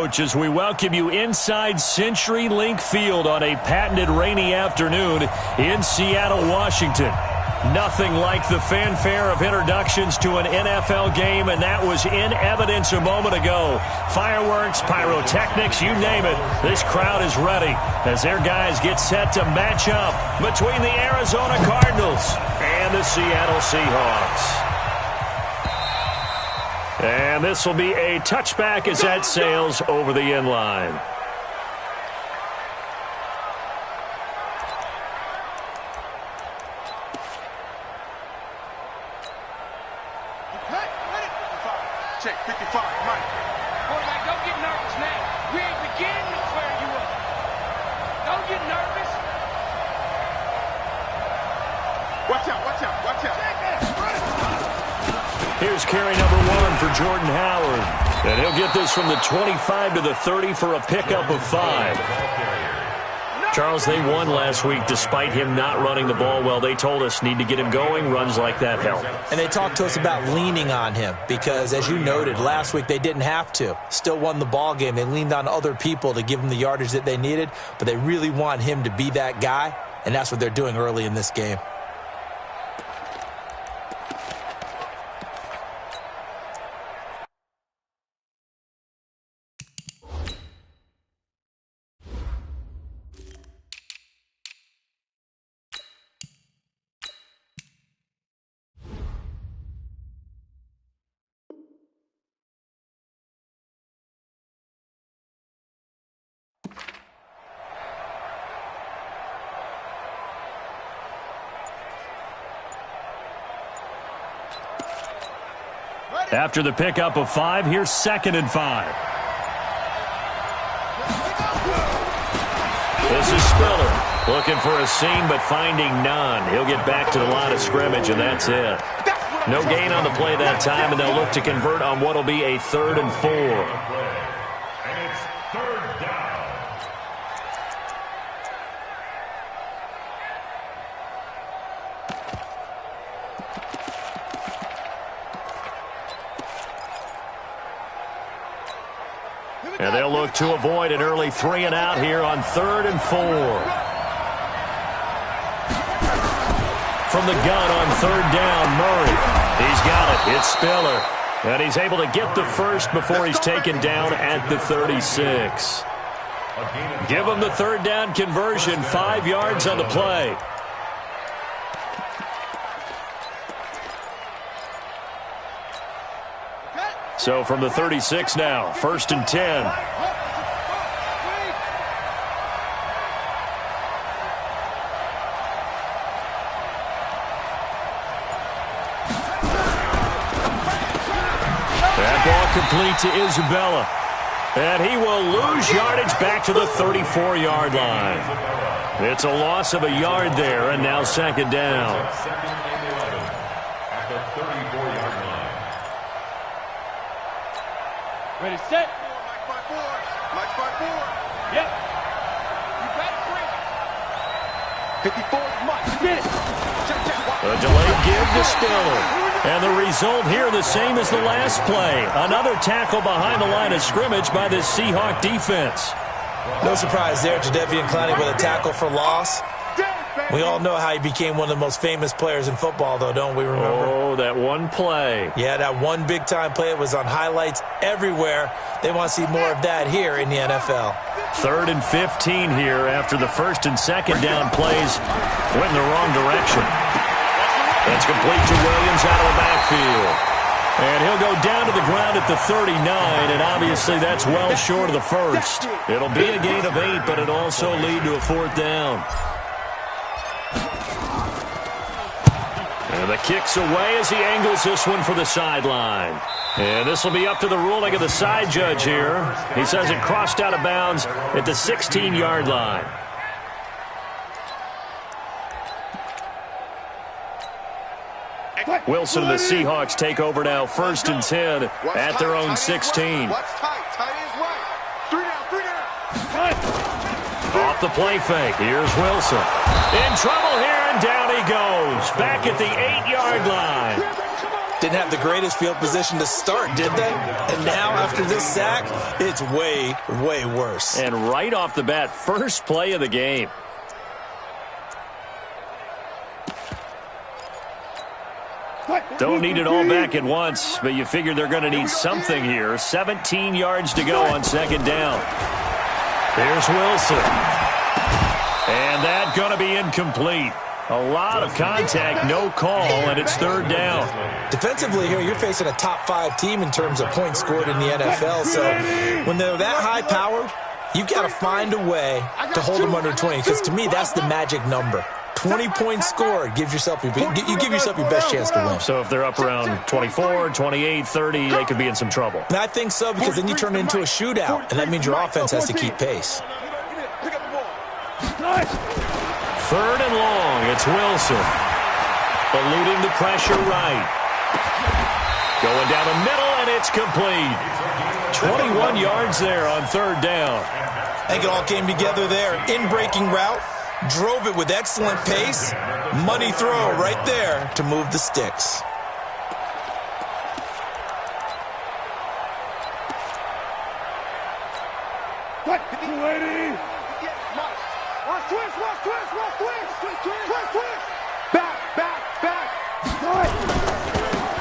Coach, as we welcome you inside CenturyLink Field on a patented rainy afternoon in Seattle, Washington. Nothing like the fanfare of introductions to an NFL game, and that was in evidence a moment ago. Fireworks, pyrotechnics, you name it. This crowd is ready as their guys get set to match up between the Arizona Cardinals and the Seattle Seahawks. And this will be a touchback as that sails over the end line. Check 55, Mike. Quarterback, don't get nervous now. We ain't beginning to swear you up. Don't get nervous. Watch out, watch out, watch out. Here's carry number 1 for Jordan Howard. And he'll get this from the 25 to the 30 for a pickup of 5. Charles, they won last week despite him not running the ball well. They told us need to get him going. Runs like that help. And they talked to us about leaning on him because, as you noted, last week they didn't have to. Still won the ball game. They leaned on other people to give them the yardage that they needed, but they really want him to be that guy, and that's what they're doing early in this game. After the pickup of 5, here's 2nd and 5. This is Spiller looking for a seam but finding none. He'll get back to the line of scrimmage, and that's it. No gain on the play that time, and they'll look to convert on what will be a 3rd and 4. And it's 3rd down. And they'll look to avoid an early 3 and out here on 3rd and 4. From the gun on 3rd down, Murray. He's got it. It's Spiller. And he's able to get the first before he's taken down at the 36. Give him the 3rd down conversion, 5 yards on the play. So from the 36 now, 1st and 10. That ball complete to Isabella. And he will lose yardage back to the 34-yard line. It's a loss of a yard there, and now 2nd down. Ready, set. Match by 4. Yep. You got 54, Mike. Get it. A delayed give to Spiller. And the result here the same as the last play. Another tackle behind the line of scrimmage by the Seahawk defense. No surprise there, Jadeveon Clowney with a tackle for loss. We all know how he became one of the most famous players in football, though, don't we remember? Oh, that one play. Yeah, that one big-time play. It was on highlights everywhere. They want to see more of that here in the NFL. 3rd and 15 here after the 1st and 2nd down plays went in the wrong direction. That's complete to Williams out of the backfield. And he'll go down to the ground at the 39, and obviously that's well short of the first. It'll be a gain of 8, but it'll also lead to a 4th down. And the kick's away as he angles this one for the sideline. And this will be up to the ruling of the side judge here. He says it crossed out of bounds at the 16-yard line. Wilson and the Seahawks take over now, 1st and 10 at their own 16. Watch tight. Tight is right. 3 down. Off the play fake. Here's Wilson. In trouble here, and down he goes. Back at the 8-yard line. Didn't have the greatest field position to start, did they? And now, after this sack, it's way, way worse. And right off the bat, first play of the game. Don't need it all back at once, but you figure they're going to need something here. 17 yards to go on second down. Here's Wilson. And that's going to be incomplete. A lot of contact, no call, and it's third down. Defensively here, you're facing a top-5 team in terms of points scored in the NFL. So when they're that high-powered, you've got to find a way to hold them under 20. Because to me, that's the magic number. 20 points scored, you give yourself your best chance to win. So if they're up around 24, 28, 30, they could be in some trouble. And I think so, because then you turn it into a shootout, and that means your offense has to keep pace. Third and long, it's Wilson. Eluding the pressure right. Going down the middle, and it's complete. 21 yards there on third down. I think it all came together there. In-breaking route. Drove it with excellent pace. Money throw right there to move the sticks. What? 280. Watch twist. Back.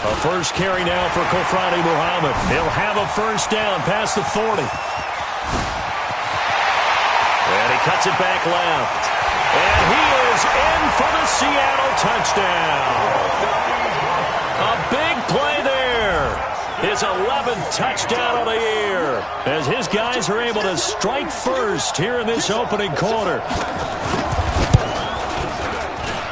A first carry now for Kofrani Muhammad. He'll have a first down past the 40. And he cuts it back left. And he is in for the Seattle touchdown. A big play there. His 11th touchdown of the year as his guys are able to strike first here in this opening quarter.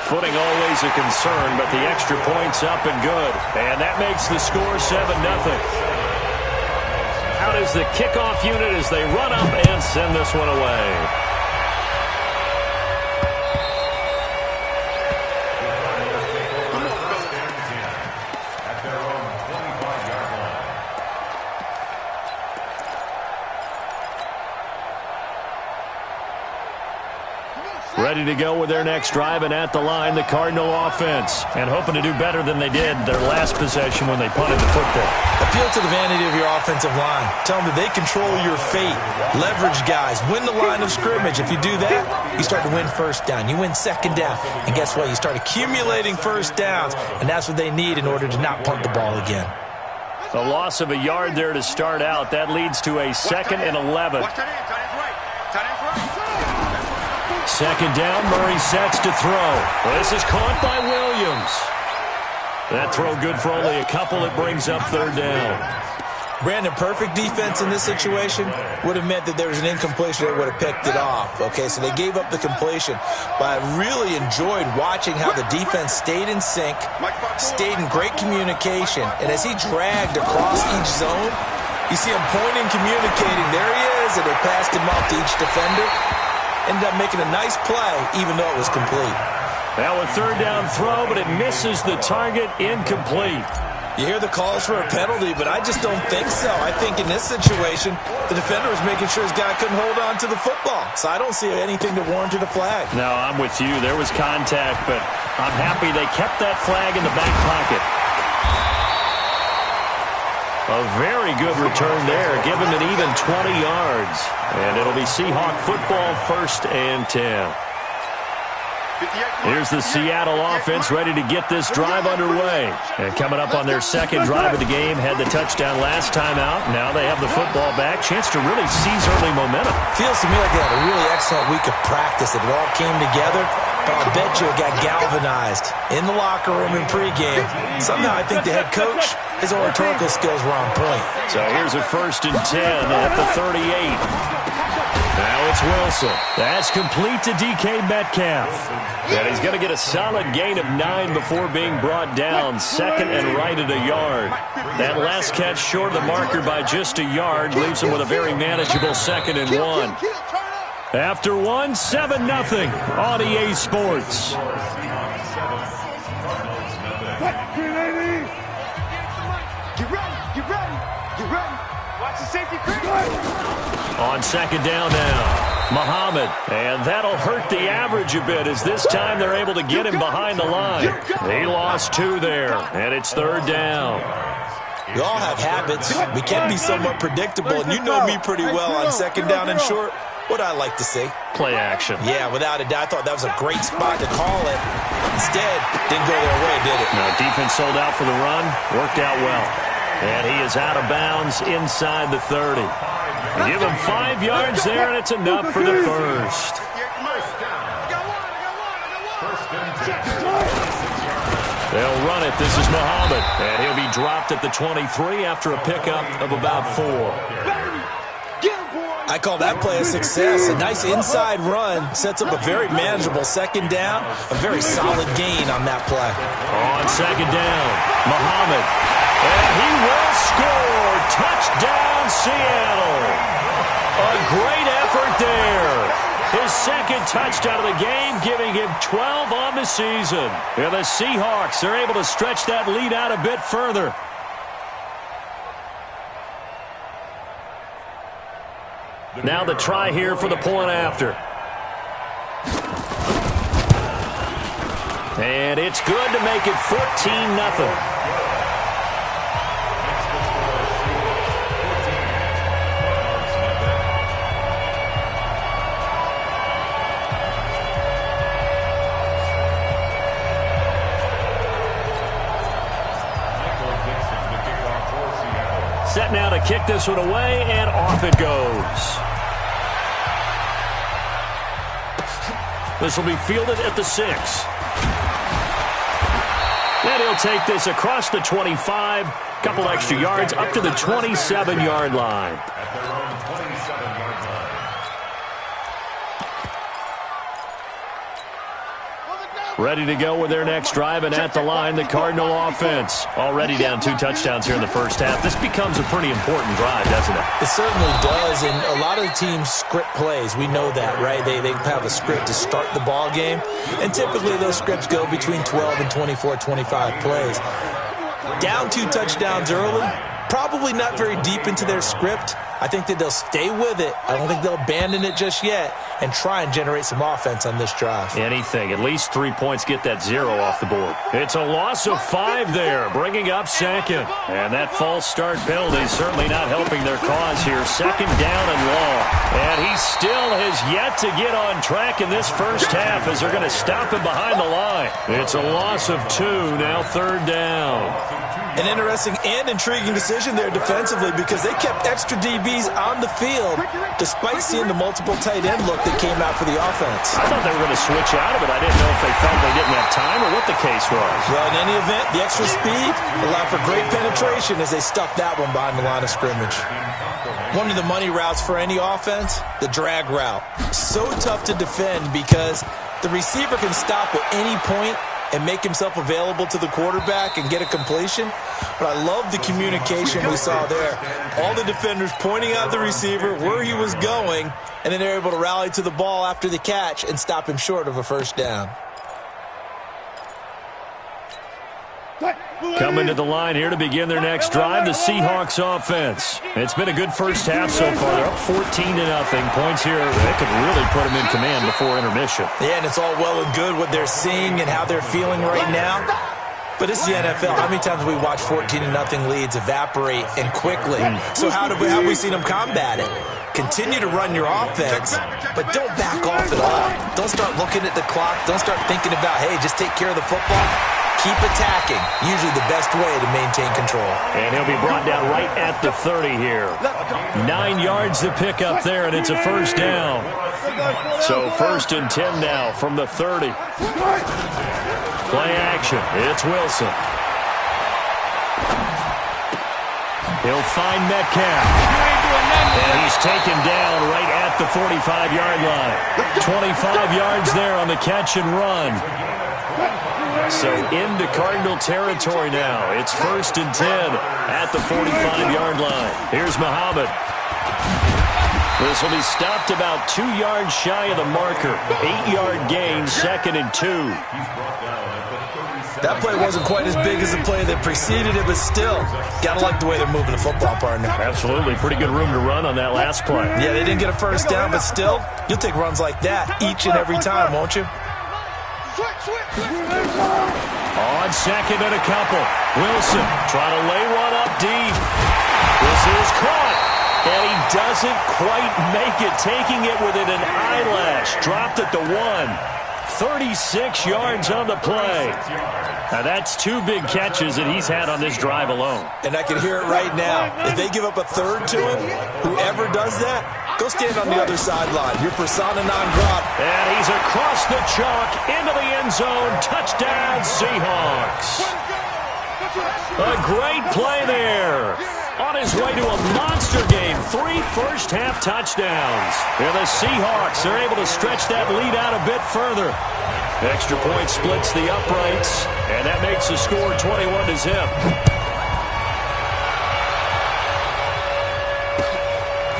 Footing always a concern, but the extra point's up and good. And that makes the score 7-0. Out is the kickoff unit as they run up and send this one away. Ready to go with their next drive, and at the line, the Cardinal offense. And hoping to do better than they did their last possession when they punted the football. Appeal to the vanity of your offensive line. Tell them that they control your fate. Leverage guys. Win the line of scrimmage. If you do that, you start to win first down. You win second down. And guess what? You start accumulating first downs, and that's what they need in order to not punt the ball again. A loss of a yard there to start out. That leads to a 2nd and 11. Second down, Murray sets to throw. This is caught by Williams. That throw good for only a couple. It brings up third down. Brandon, perfect defense in this situation would have meant that there was an incompletion that would have picked it off. Okay, so they gave up the completion. But I really enjoyed watching how the defense stayed in sync, stayed in great communication. And as he dragged across each zone, you see him pointing, communicating. There he is, and they passed him off to each defender. Ended up making a nice play, even though it was complete. Now a third down throw, but it misses the target, incomplete. You hear the calls for a penalty, but I just don't think so. I think in this situation, the defender was making sure his guy couldn't hold on to the football. So I don't see anything that warranted a flag. No, I'm with you. There was contact, but I'm happy they kept that flag in the back pocket. A very good return there. Give him an even 20 yards. And it'll be Seahawk football, 1st and 10. Here's the Seattle offense ready to get this drive underway. And coming up on their second drive of the game, had the touchdown last time out. Now they have the football back. Chance to really seize early momentum. Feels to me like they had a really excellent week of practice. It all came together. But I'll bet you it got galvanized in the locker room in pregame. Somehow I think the head coach, his oratorical skills were on point. So here's a 1st and 10 at the 38. Now it's Wilson. That's complete to DK Metcalf. And he's going to get a solid gain of 9 before being brought down. 2nd and right at a yard. That last catch short of the marker by just a yard leaves him with a very manageable 2nd and 1. After 1, 7-0 on EA Sports. Get ready. Watch the safety. On second down now. Muhammad, and that'll hurt the average a bit as this time they're able to get him behind the line. He lost 2 there, and it's 3rd down. We all have habits. We can be somewhat predictable, and you know me pretty well on 2nd down and short. What I like to say? Play action. Yeah, without a doubt. I thought that was a great spot to call it. Instead, didn't go their way, did it? No, defense sold out for the run. Worked out well. And he is out of bounds inside the 30. Give him 5 yards there, and it's enough for the first. They'll run it. This is Muhammad. And he'll be dropped at the 23 after a pickup of about 4. I call that play a success. A nice inside run sets up a very manageable 2nd down. A very solid gain on that play. On 2nd down, Muhammad. And he will score. Touchdown, Seattle. A great effort there. His 2nd touchdown of the game, giving him 12 on the season. And the Seahawks are able to stretch that lead out a bit further. Now the try here for the point after. And it's good to make it 14-0. Set now to kick this one away, and off it goes. This will be fielded at the 6. And he'll take this across the 25. Couple extra yards up to the 27-yard line. Ready to go with their next drive, and at the line, the Cardinal offense. Already down 2 touchdowns here in the first half. This becomes a pretty important drive, doesn't it? It certainly does, and a lot of the teams script plays. We know that, right? They have a script to start the ball game, and typically those scripts go between 12 and 24, 25 plays. Down 2 touchdowns early, probably not very deep into their script. I think that they'll stay with it. I don't think they'll abandon it just yet and try and generate some offense on this drive. Anything. At least 3 points get that 0 off the board. It's a loss of 5 there, bringing up 2nd. And that false start penalty is certainly not helping their cause here. 2nd down and long. And he still has yet to get on track in this first half as they're going to stop him behind the line. It's a loss of 2, now 3rd down. An interesting and intriguing decision there defensively because they kept extra DBs on the field despite seeing the multiple tight end look that came out for the offense. I thought they were going to switch out of it. I didn't know if they felt they didn't have time or what the case was. Well, in any event, the extra speed allowed for great penetration as they stuffed that one behind the line of scrimmage. One of the money routes for any offense, the drag route. So tough to defend because the receiver can stop at any point and make himself available to the quarterback and get a completion. But I love the communication we saw there. All the defenders pointing out the receiver, where he was going, and then they're able to rally to the ball after the catch and stop him short of a 1st down. Coming to the line here to begin their next drive, the Seahawks offense. It's been a good first half so far. They're up 14-0. Points here, they could really put them in command before intermission. Yeah, and it's all well and good what they're seeing and how they're feeling right now. But it's the NFL. How many times have we watched 14-0 leads evaporate and quickly? So how have we seen them combat it? Continue to run your offense, but don't back off at all. Don't start looking at the clock. Don't start thinking about, hey, just take care of the football. Keep attacking. Usually the best way to maintain control. And he'll be brought down right at the 30 here. 9 yards to pick up there, and it's a 1st down. So 1st and 10 now from the 30. Play action. It's Wilson. He'll find Metcalf. And he's taken down right at the 45-yard line. 25 yards there on the catch and run. So into Cardinal territory now. It's 1st and 10 at the 45-yard line. Here's Muhammad. This will be stopped about 2 yards shy of the marker. 8-yard gain, 2nd and 2. That play wasn't quite as big as the play that preceded it, but still, gotta like the way they're moving the football, partner. Absolutely. Pretty good room to run on that last play. Yeah, they didn't get a first down, but still, you'll take runs like that each and every time, won't you? On second and a couple. Wilson trying to lay one up deep. This is caught. And he doesn't quite make it, taking it within an eyelash. Dropped at the 1. 36 yards on the play. Now that's 2 big catches that he's had on this drive alone. And I can hear it right now. If they give up a third to him, whoever does that, go stand on the other sideline. You're persona non grata. And he's across the chalk into the end zone. Touchdown, Seahawks. A great play there. On his way to a monster game, 3 first-half touchdowns. And the Seahawks are able to stretch that lead out a bit further. Extra point splits the uprights, and that makes the score 21-0.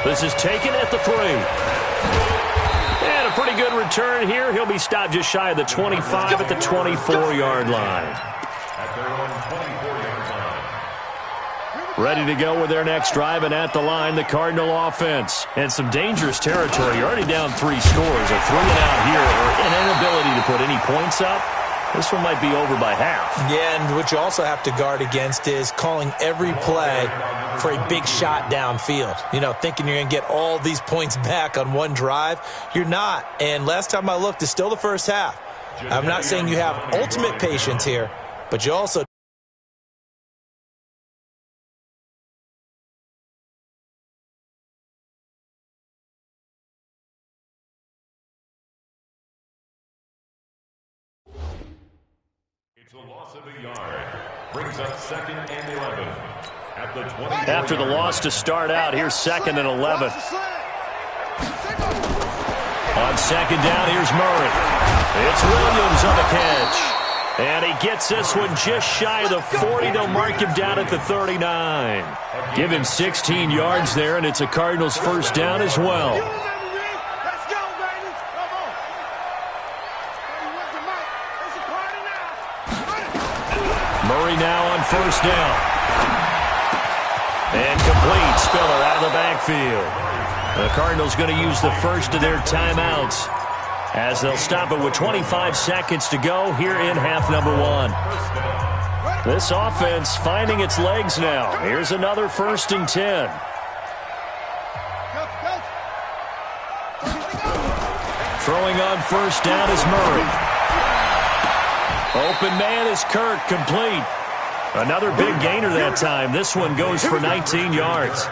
This is taken at the 3. And a pretty good return here. He'll be stopped just shy of the 25 at the 24-yard line. At their own 24-yard line. Ready to go with their next drive, and at the line, the Cardinal offense. And some dangerous territory. You're already down 3 scores. A 3-and-out here, or an inability to put any points up. This one might be over by half. Yeah, and what you also have to guard against is calling every play for a big shot downfield. You know, thinking you're going to get all these points back on one drive. You're not. And last time I looked, it's still the first half. I'm not saying you have ultimate patience here, but you also... It's a loss of a yard. Brings up 2nd and 11. At the 20. After the loss to start out, here's 2nd and 11. On 2nd down, here's Murray. It's Williams on the catch. And he gets this one just shy of the 40. They'll mark him down at the 39. Give him 16 yards there, and it's a Cardinals first down as well. Murray now on first down. And complete. Spiller out of the backfield. The Cardinals going to use the first of their timeouts as they'll stop it with 25 seconds to go here in half number 1. This offense finding its legs now. Here's another 1st and 10. Throwing on first down is Murray. Open man is Kirk, complete. Another big gainer that time. This one goes for 19 yards.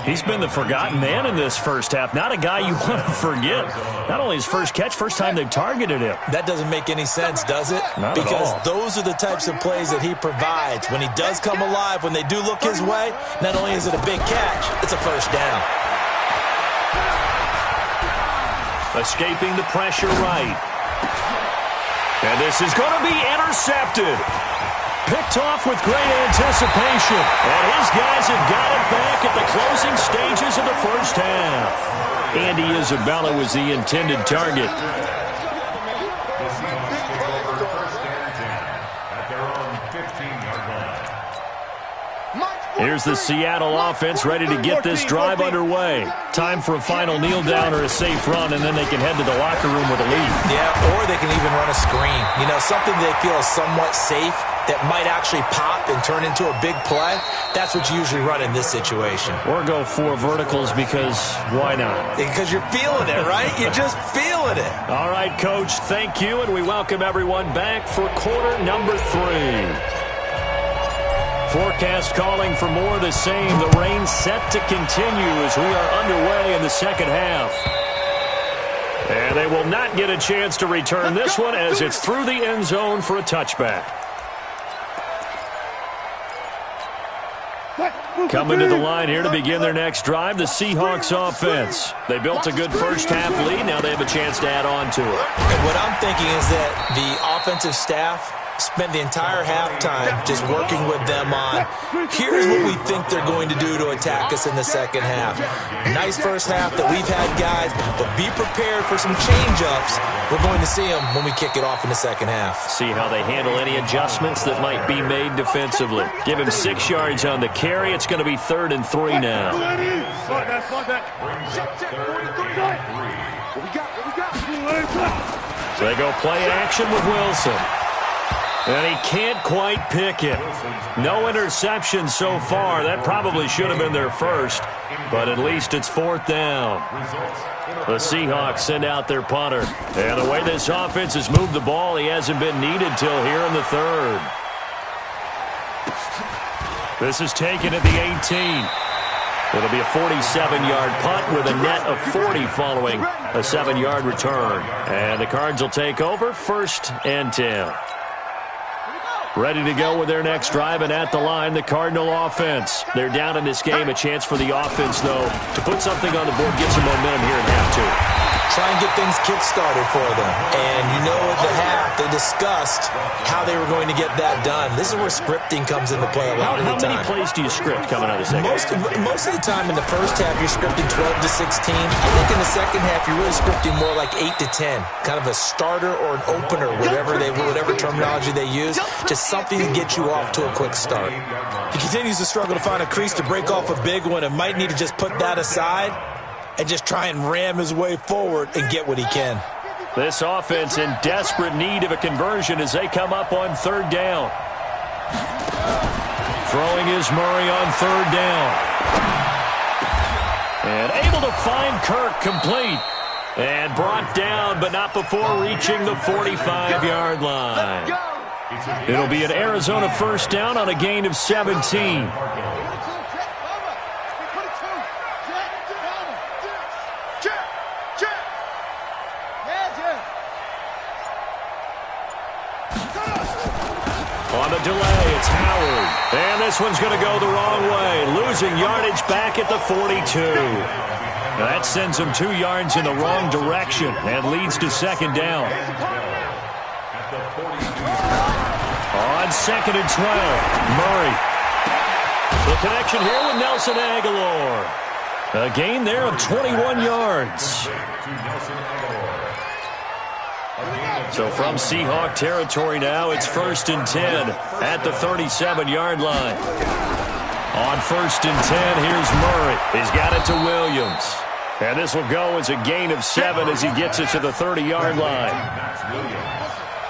He's been the forgotten man in this first half. Not a guy you want to forget. Not only his first catch, first time they've targeted him. That doesn't make any sense, does it? Not because at all. Those are the types of plays that he provides. When he does come alive, when they do look his way, not only is it a big catch, it's a first down. Escaping the pressure right. And this is going to be intercepted. Picked off with great anticipation. And his guys have got it back at the closing stages of the first half. Andy Isabella was the intended target. The Seahawks take over 1st and 10 at their own 15-yard line. Here's the Seattle offense ready to get this drive underway. Time for a final kneel down or a safe run, and then they can head to the locker room with a lead. Yeah, or they can even run a screen. You know, something they feel is somewhat safe that might actually pop and turn into a big play. That's what you usually run in this situation. Or go 4 verticals because why not? Because you're feeling it, right? You're just feeling it. All right, Coach, thank you, and we welcome everyone back for quarter number 3. Forecast calling for more of the same. The rain set to continue as we are underway in the second half. And they will not get a chance to return this one as it's through the end zone for a touchback. Coming to the line here to begin their next drive, the Seahawks offense. They built a good first half lead. Now they have a chance to add on to it. And what I'm thinking is that the offensive staff spent the entire halftime just working with them on, here's what we think they're going to do to attack us in the second half. Nice first half that we've had, guys, but be prepared for some change-ups. We're going to see them when we kick it off in the second half. See how they handle any adjustments that might be made defensively. Give him 6 yards on the carry. It's going to be 3rd and 3 now. So they go play action with Wilson. And he can't quite pick it. No interception so far. That probably should have been their first, but at least it's 4th down. The Seahawks send out their punter. And the way this offense has moved the ball, he hasn't been needed till here in the 3rd. This is taken at the 18. It'll be a 47-yard punt with a net of 40 following a 7-yard return. And the Cards will take over 1st and 10. Ready to go with their next drive, and at the line, the Cardinal offense. They're down in this game. A chance for the offense, though, to put something on the board, get some momentum here in half 2. Try and get things kick-started for them. And you know at the half, they discussed how they were going to get that done. This is where scripting comes into play a lot of the time. How many plays do you script coming out of the second? Most of the time in the first half, you're scripting 12 to 16. I think in the second half, you're really scripting more like 8 to 10. Kind of a starter or an opener, whatever terminology they use. Just something to get you off to a quick start. He continues to struggle to find a crease to break off a big one and might need to just put that aside and just try and ram his way forward and get what he can. This offense in desperate need of a conversion as they come up on 3rd down. Throwing is Murray on 3rd down. And able to find Kirk complete. And brought down, but not before reaching the 45-yard line. It'll be an Arizona 1st down on a gain of 17. On the delay, it's Howard. And this one's going to go the wrong way. Losing yardage back at the 42. Now that sends him 2 yards in the wrong direction and leads to 2nd down. On 2nd and 12, Murray. The connection here with Nelson Aguilar. A gain there of 21 yards. So from Seahawk territory now, it's 1st and 10 at the 37-yard line. On 1st and 10, here's Murray. He's got it to Williams. And this will go as a gain of 7 as he gets it to the 30-yard line.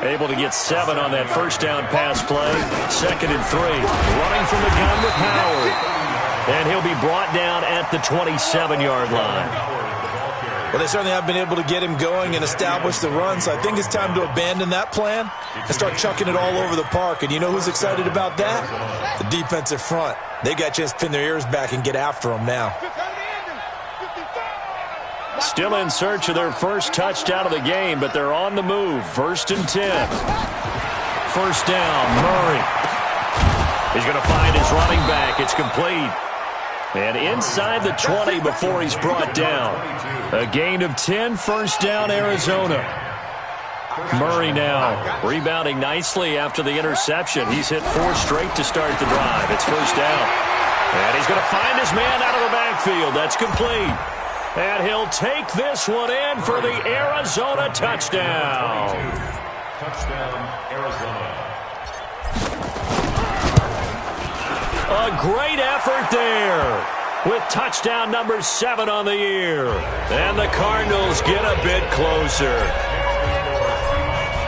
Able to get 7 on that 1st down pass play. 2nd and 3. Running from the gun with Howard. And he'll be brought down at the 27-yard line. Well, they certainly have been able to get him going and establish the run, so I think it's time to abandon that plan and start chucking it all over the park. And you know who's excited about that? The defensive front. They got a chance to pin their ears back and get after him now. Still in search of their first touchdown of the game, but they're on the move. 1st and 10. 1st down, Murray. He's going to find his running back. It's complete. And inside the 20 before he's brought down. A gain of 10, 1st down, Arizona. Murray now rebounding nicely after the interception. He's hit 4 straight to start the drive. It's 1st down. And he's going to find his man out of the backfield. That's complete. And he'll take this one in for the Arizona touchdown. Touchdown, Arizona. A great effort there with touchdown number 7 on the year. And the Cardinals get a bit closer.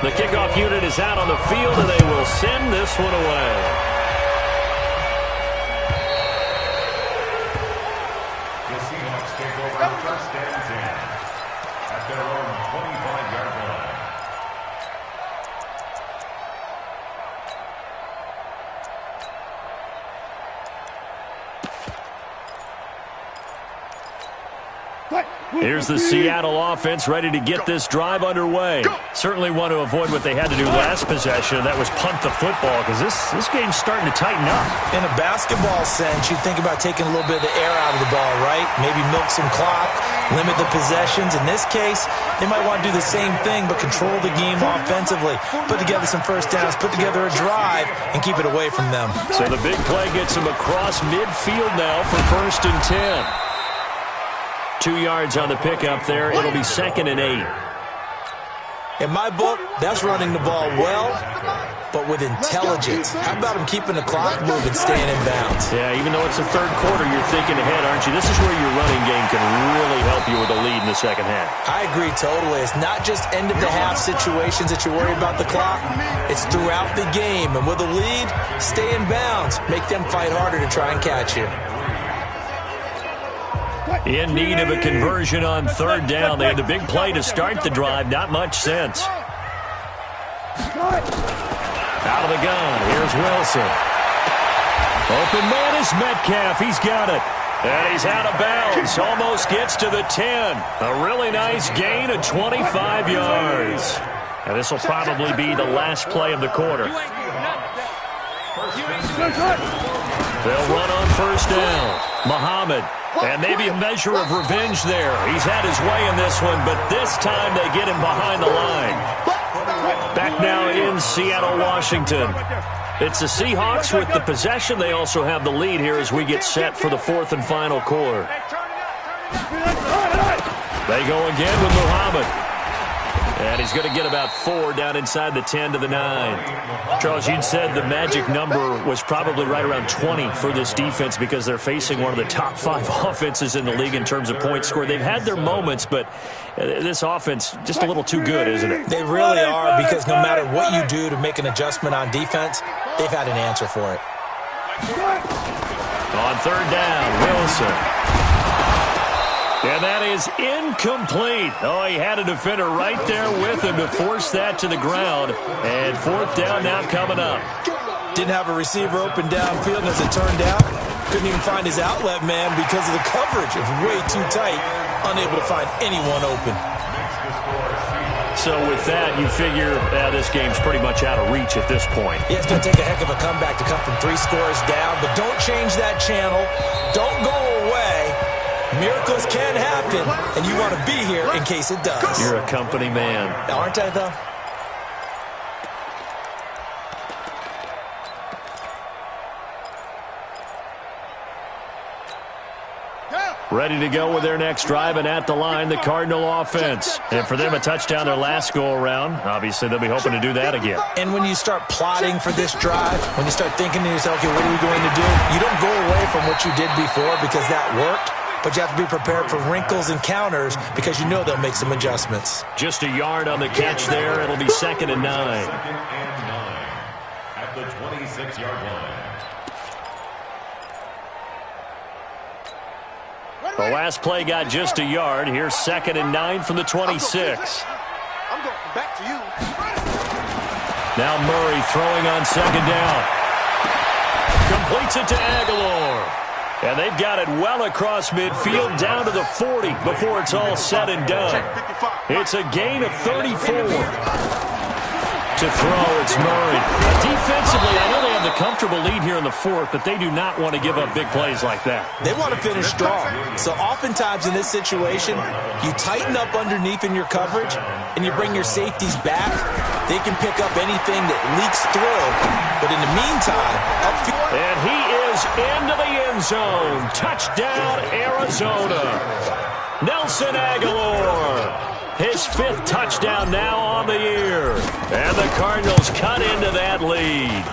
The kickoff unit is out on the field, and they will send this one away. The Seahawks take over 1st and 10 at their own 25-yard line. Here's the Seattle offense ready to get this drive underway. Certainly want to avoid what they had to do last possession, and that was punt the football, because this game's starting to tighten up. In a basketball sense, you think about taking a little bit of the air out of the ball, right? Maybe milk some clock, limit the possessions. In this case, they might want to do the same thing, but control the game offensively. Put together some first downs, put together a drive, and keep it away from them. So the big play gets them across midfield now for 1st and 10. 2 yards on the pickup there. It'll be 2nd and 8. In my book, that's running the ball well, but with intelligence. How about him keeping the clock moving, staying in bounds? Yeah, even though it's the third quarter, you're thinking ahead, aren't you? This is where your running game can really help you with a lead in the second half. I agree totally. It's not just end-of-the-half situations that you worry about the clock. It's throughout the game. And with a lead, stay in bounds. Make them fight harder to try and catch you. In need of a conversion on 3rd down. They had the big play to start the drive. Not much sense. Out of the gun. Here's Wilson. Open man is Metcalf. He's got it. And he's out of bounds. Almost gets to the 10. A really nice gain of 25 yards. And this will probably be the last play of the quarter. They'll run on 1st down. Muhammad. And maybe a measure of revenge there. He's had his way in this one, but this time they get him behind the line. Back now in Seattle, Washington. It's the Seahawks with the possession. They also have the lead here as we get set for the 4th and final quarter. They go again with Muhammad. And he's going to get about 4 down inside the 10 to the 9. Charles, you'd said the magic number was probably right around 20 for this defense because they're facing one of the top 5 offenses in the league in terms of points scored. They've had their moments, but this offense just a little too good, isn't it? They really are, because no matter what you do to make an adjustment on defense, they've had an answer for it. On 3rd down, Wilson. And that is incomplete. Oh, he had a defender right there with him to force that to the ground. And 4th down now coming up. Didn't have a receiver open downfield, and as it turned out, couldn't even find his outlet man because of the coverage. It was way too tight, unable to find anyone open. So with that, you figure this game's pretty much out of reach at this point. Yeah, it's going to take a heck of a comeback to come from 3 scores down, but don't change that channel. Don't go away. Miracles can happen, and you want to be here in case it does. You're a company man. Aren't I, though? Ready to go with their next drive, and at the line, the Cardinal offense. And for them, a touchdown their last go-around. Obviously, they'll be hoping to do that again. And when you start plotting for this drive, when you start thinking to yourself, okay, what are we going to do? You don't go away from what you did before because that worked. But you have to be prepared for wrinkles and counters because you know they'll make some adjustments. Just a yard on the catch there. It'll be 2nd and 9. 2nd and 9 at the 26-yard line. The last play got just a yard. Here's 2nd and 9 from the 26. I'm going back to you. Now Murray throwing on 2nd down. Completes it to Aguilar. And they've got it well across midfield down to the 40 before it's all said and done. It's a gain of 34. To throw, it's Murray. Defensively, I know they have the comfortable lead here in the 4th, but they do not want to give up big plays like that. They want to finish strong. So oftentimes in this situation, you tighten up underneath in your coverage, and you bring your safeties back. They can pick up anything that leaks through. But in the meantime, upfield. And he is into the end zone. Touchdown, Arizona. Nelson Aguilar. His 5th touchdown now on the year. And the Cardinals cut into that lead.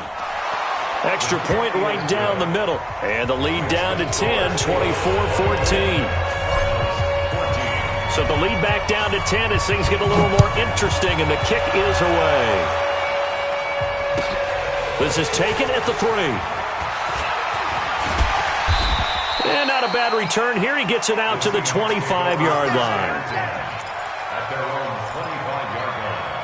Extra point right down the middle. And the lead down to 10, 24-14. So the lead back down to 10 as things get a little more interesting, and the kick is away. This is taken at the 3. And not a bad return here. He gets it out to the 25-yard line. At their own 25-yard line.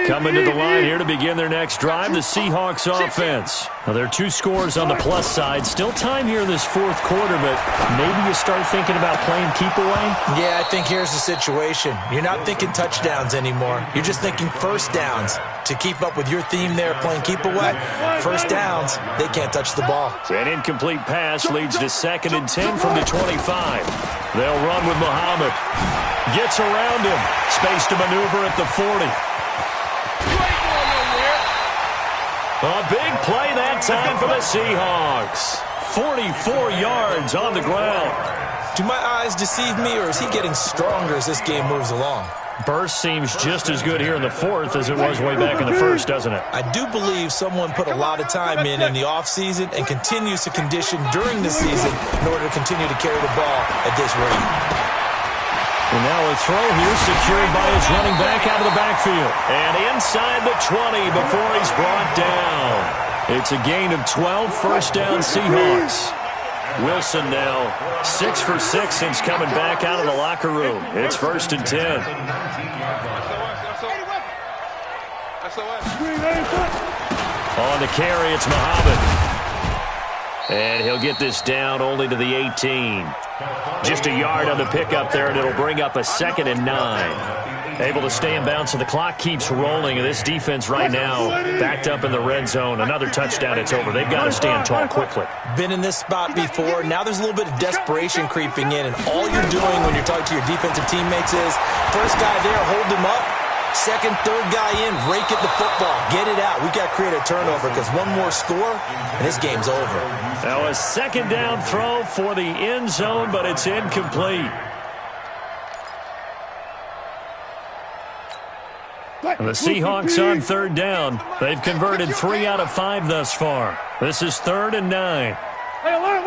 Coming to the line here to begin their next drive, the Seahawks offense. Now, there are 2 scores on the plus side. Still time here in this fourth quarter, but maybe you start thinking about playing keep away? Yeah, I think here's the situation. You're not thinking touchdowns anymore. You're just thinking first downs. To keep up with your theme there, playing keep away, first downs, they can't touch the ball. An incomplete pass leads to 2nd and 10 from the 25. They'll run with Muhammad. Gets around him. Space to maneuver at the 40. A big play that time for the Seahawks. 44 yards on the ground. Do my eyes deceive me, or is he getting stronger as this game moves along? Burst seems just as good here in the fourth as it was way back in the first, doesn't it? I do believe someone put a lot of time in the offseason and continues to condition during the season in order to continue to carry the ball at this rate. And now a throw here secured by his running back out of the backfield. And inside the 20 before he's brought down. It's a gain of 12, first down Seahawks. Wilson now 6 for 6 since coming back out of the locker room. It's 1st and 10. On the carry, it's Muhammad. And he'll get this down only to the 18. Just a yard on the pickup there, and it'll bring up a 2nd and 9. Able to stay in bounds, so the clock keeps rolling. And this defense right now backed up in the red zone. Another touchdown, it's over. They've got to stand tall quickly. Been in this spot before. Now there's a little bit of desperation creeping in. And all you're doing when you're talking to your defensive teammates is, first guy there, hold him up. Second, third guy in, rake at the football. Get it out. We've got to create a turnover because one more score, and this game's over. Now a 2nd down throw for the end zone, but it's incomplete. And the Seahawks on 3rd down. They've converted 3 out of 5 thus far. This is 3rd and 9. Hey, alert.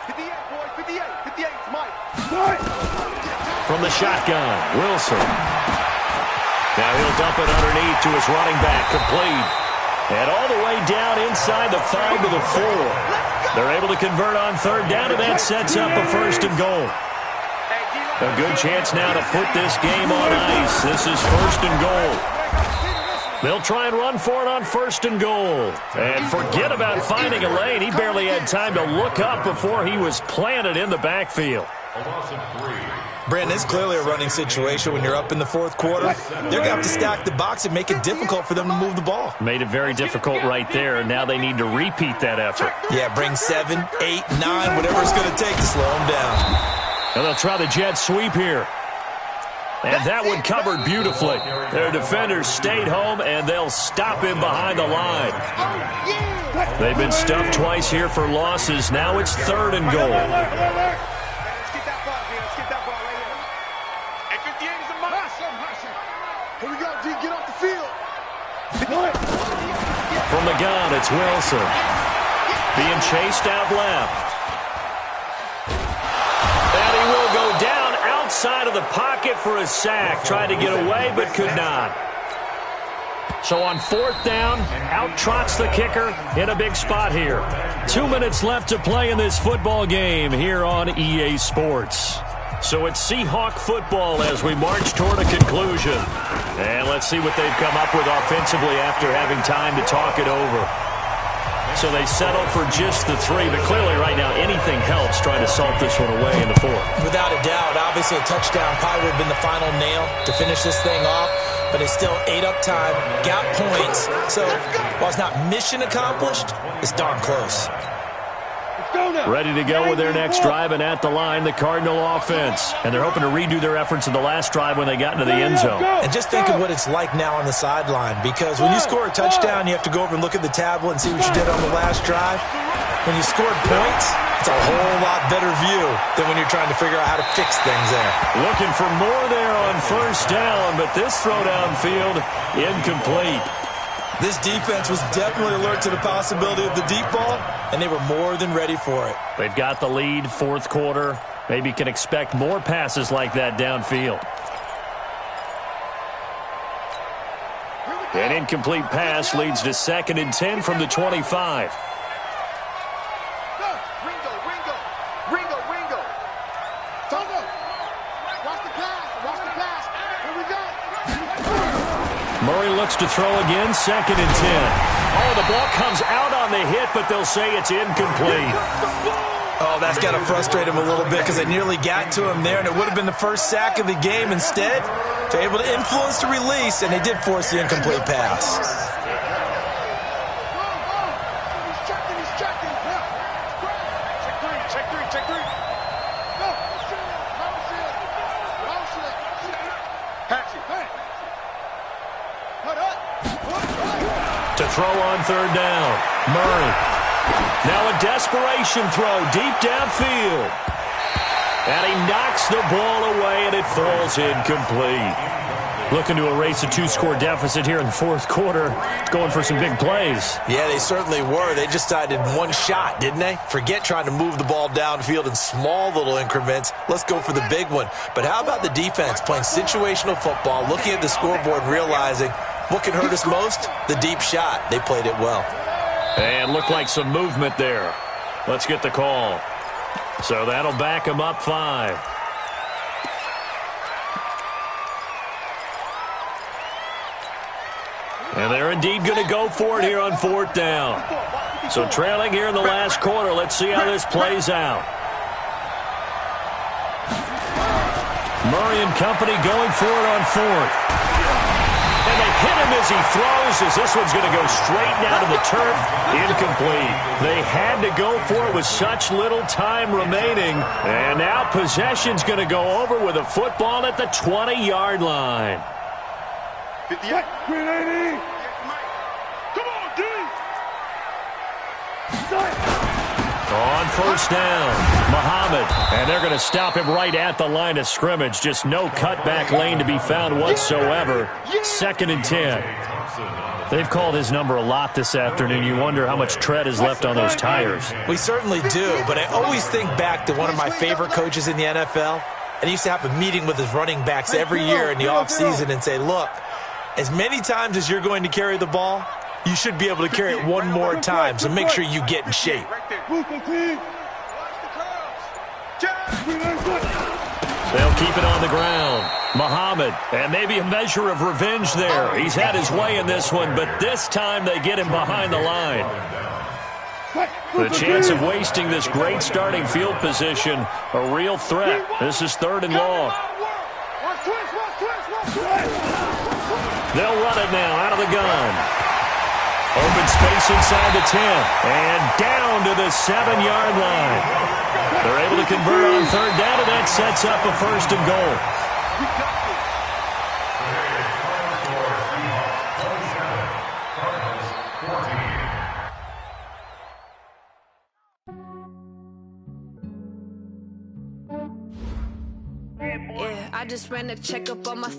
58, boys, 58, it's Mike. From the shotgun, Wilson. Now he'll dump it underneath to his running back, complete. And all the way down inside the 5 to the 4. They're able to convert on 3rd down, and that sets up a 1st and goal. A good chance now to put this game on ice. This is 1st and goal. They'll try and run for it on 1st and goal. And forget about finding a lane. He barely had time to look up before he was planted in the backfield. Brandon, it's clearly a running situation when you're up in the fourth quarter. They're going to have to stack the box and make it difficult for them to move the ball. Made it very difficult right there. Now they need to repeat that effort. Yeah, bring 7, 8, 9, whatever it's going to take to slow them down. And they'll try the jet sweep here. And that one covered beautifully. Their defenders stayed home, and they'll stop him behind the line. They've been stuffed twice here for losses. Now it's 3rd and goal. Here we go, D. Get off the field. From the gun, it's Wilson. Being chased out left. And he will go down outside of the pocket for a sack. Tried to get away, but could not. So on 4th down, out trots the kicker in a big spot here. 2 minutes left to play in this football game here on EA Sports. So it's Seahawk football as we march toward a conclusion. And let's see what they've come up with offensively after having time to talk it over. So they settle for just the 3, but clearly right now anything helps trying to salt this one away in the 4th. Without a doubt, obviously a touchdown probably would have been the final nail to finish this thing off, but it's still 8 up time, got points. So while it's not mission accomplished, it's darn close. Ready to go with their next drive, and at the line, the Cardinal offense. And they're hoping to redo their efforts in the last drive when they got into the end zone. And just think of what it's like now on the sideline, because when you score a touchdown, you have to go over and look at the tablet and see what you did on the last drive. When you scored points, it's a whole lot better view than when you're trying to figure out how to fix things there. Looking for more there on 1st down, but this throw downfield incomplete. This defense was definitely alert to the possibility of the deep ball, and they were more than ready for it. They've got the lead, 4th quarter. Maybe can expect more passes like that downfield. An incomplete pass leads to 2nd and 10 from the 25. Ringo. Watch the pass. Here we go. Murray looks to throw again, 2nd and 10. Oh, the ball comes out on the hit, but they'll say it's incomplete. Oh, that's got to frustrate him a little bit because they nearly got to him there, and it would have been the first sack of the game. Instead, they're able to influence the release, and they did force the incomplete pass. To throw on 3rd down, Murray. Now a desperation throw deep downfield. And he knocks the ball away, and it falls incomplete. Looking to erase a 2-score deficit here in the 4th quarter. Going for some big plays. Yeah, they certainly were. They just decided one shot, didn't they? Forget trying to move the ball downfield in small little increments. Let's go for the big one. But how about the defense playing situational football, looking at the scoreboard, realizing what can hurt us most? The deep shot. They played it well. And looked like some movement there. Let's get the call. So that'll back him up 5. And they're indeed going to go for it here on 4th down. So trailing here in the last quarter. Let's see how this plays out. Murray and company going for it on 4th. And they hit him as he throws, as this one's going to go straight down to the turf. Incomplete. They had to go for it with such little time remaining. And now possession's going to go over with a football at the 20-yard line. 58. 380. Come on, D. On 1st down, Muhammad. And they're going to stop him right at the line of scrimmage. Just no cutback lane to be found whatsoever. 2nd and 10. They've called his number a lot this afternoon. You wonder how much tread is left on those tires. We certainly do, but I always think back to one of my favorite coaches in the NFL. And he used to have a meeting with his running backs every year in the offseason and say, look, as many times as you're going to carry the ball, you should be able to carry it one more time, so make sure you get in shape. They'll keep it on the ground. Muhammad, and maybe a measure of revenge there. He's had his way in this one, but this time they get him behind the line. The chance of wasting this great starting field position, a real threat. This is 3rd and long. They'll run it now out of the gun. Open space inside the 10. And down to the 7-yard line. They're able to convert on 3rd down, and that sets up a 1st and goal. Yeah, I just ran a checkup on my